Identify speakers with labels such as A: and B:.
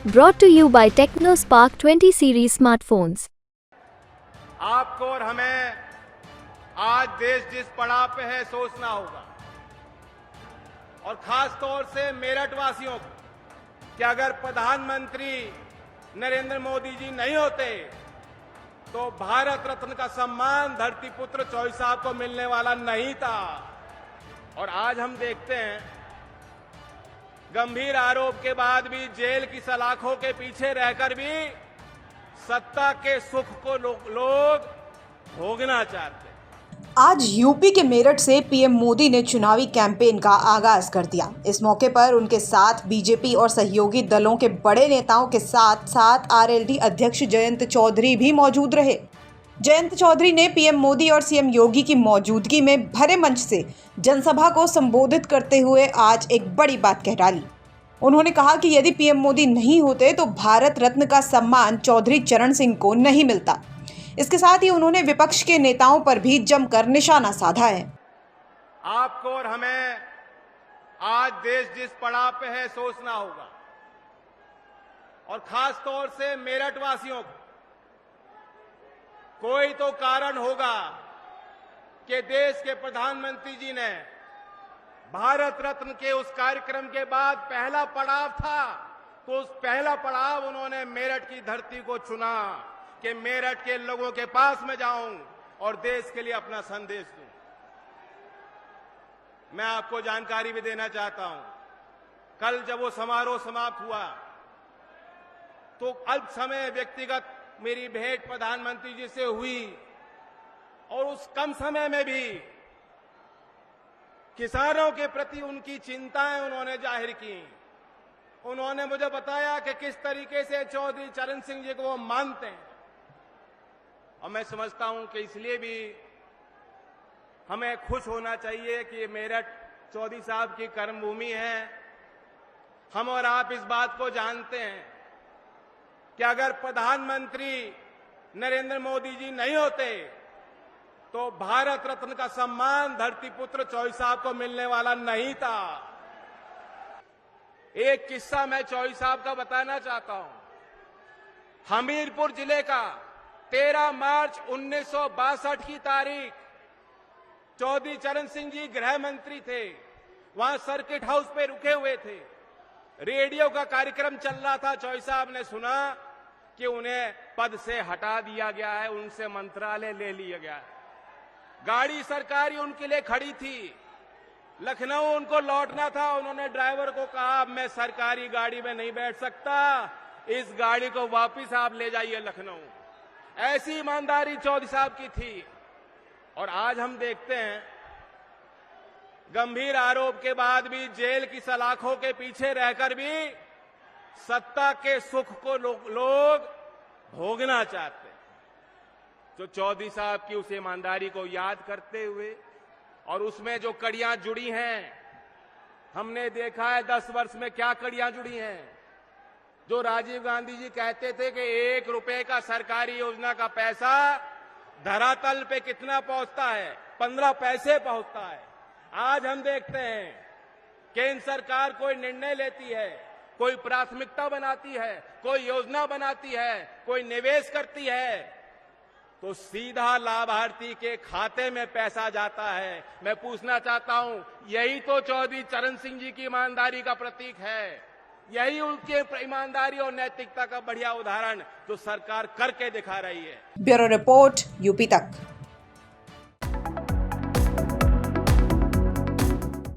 A: Brought to you by TechnoSpark 20 series smartphones.
B: आपको और हमें आज देश जिस पड़ाव पे है सोचना होगा, और खास तौर से मेरठ वासियों को कि अगर प्रधानमंत्री नरेंद्र मोदी जी नहीं होते तो भारत रत्न का सम्मान धरती पुत्र चौधरी साहब को मिलने वाला नहीं था। और आज हम देखते हैं गंभीर आरोप के बाद भी जेल की सलाखों के पीछे रहकर भी सत्ता के सुख को लोग भोगना चाहते हैं।
C: आज यूपी के मेरठ से पीएम मोदी ने चुनावी कैंपेन का आगाज कर दिया। इस मौके पर उनके साथ बीजेपी और सहयोगी दलों के बड़े नेताओं के साथ साथ आरएलडी अध्यक्ष जयंत चौधरी भी मौजूद रहे। जयंत चौधरी ने पीएम मोदी और सीएम योगी की मौजूदगी में भरे मंच से जनसभा को संबोधित करते हुए आज एक बड़ी बात कह डाली। उन्होंने कहा कि यदि पीएम मोदी नहीं होते तो भारत रत्न का सम्मान चौधरी चरण सिंह को नहीं मिलता। इसके साथ ही उन्होंने विपक्ष के नेताओं पर भी जमकर निशाना साधा है।
B: आपको और हमें आज देश जिस पड़ाव पे है सोचना होगा, और खास तौर से मेरठ वासियों को कोई तो कारण होगा कि देश के प्रधानमंत्री जी ने भारत रत्न के उस कार्यक्रम के बाद पहला पड़ाव था, तो उस पहला पड़ाव उन्होंने मेरठ की धरती को चुना कि मेरठ के लोगों के पास में जाऊं और देश के लिए अपना संदेश दूं। मैं आपको जानकारी भी देना चाहता हूं, कल जब वो समारोह समाप्त हुआ तो अल्प समय व्यक्तिगत मेरी भेंट प्रधानमंत्री जी से हुई, और उस कम समय में भी किसानों के प्रति उनकी चिंताएं उन्होंने जाहिर की। उन्होंने मुझे बताया कि किस तरीके से चौधरी चरण सिंह जी को वो मानते हैं, और मैं समझता हूं कि इसलिए भी हमें खुश होना चाहिए कि ये मेरठ चौधरी साहब की कर्मभूमि है। हम और आप इस बात को जानते हैं कि अगर प्रधानमंत्री नरेंद्र मोदी जी नहीं होते तो भारत रत्न का सम्मान धरती पुत्र चौधरी साहब को मिलने वाला नहीं था। एक किस्सा मैं चौधरी साहब का बताना चाहता हूं। हमीरपुर जिले का 13 मार्च 1962 की तारीख चौधरी चरण सिंह जी गृह मंत्री थे, वहां सर्किट हाउस पे रुके हुए थे। रेडियो का कार्यक्रम चल रहा था। चौधरी साहब ने सुना कि उन्हें पद से हटा दिया गया है, उनसे मंत्रालय ले लिया गया है। गाड़ी सरकारी उनके लिए खड़ी थी, लखनऊ उनको लौटना था। उन्होंने ड्राइवर को कहा मैं सरकारी गाड़ी में नहीं बैठ सकता, इस गाड़ी को वापस आप ले जाइए लखनऊ। ऐसी ईमानदारी चौधरी साहब की थी। और आज हम देखते हैं गंभीर आरोप के बाद भी जेल की सलाखों के पीछे रहकर भी सत्ता के सुख को लोग भोगना चाहते हैं। जो चौधरी साहब की उस ईमानदारी को याद करते हुए और उसमें जो कड़ियां जुड़ी हैं, हमने देखा है 10 वर्ष में क्या कड़ियां जुड़ी हैं। जो राजीव गांधी जी कहते थे कि 1 रुपए का सरकारी योजना का पैसा धरातल पे कितना पहुंचता है, 15 पैसे पहुंचता है। आज हम देखते हैं केंद्र सरकार कोई निर्णय लेती है, कोई प्राथमिकता बनाती है, कोई योजना बनाती है, कोई निवेश करती है, तो सीधा लाभार्थी के खाते में पैसा जाता है। मैं पूछना चाहता हूं, यही तो चौधरी चरण सिंह जी की ईमानदारी का प्रतीक है। यही उनके ईमानदारी और नैतिकता का बढ़िया उदाहरण जो सरकार करके दिखा रही है।
C: ब्यूरो रिपोर्ट यूपी तक।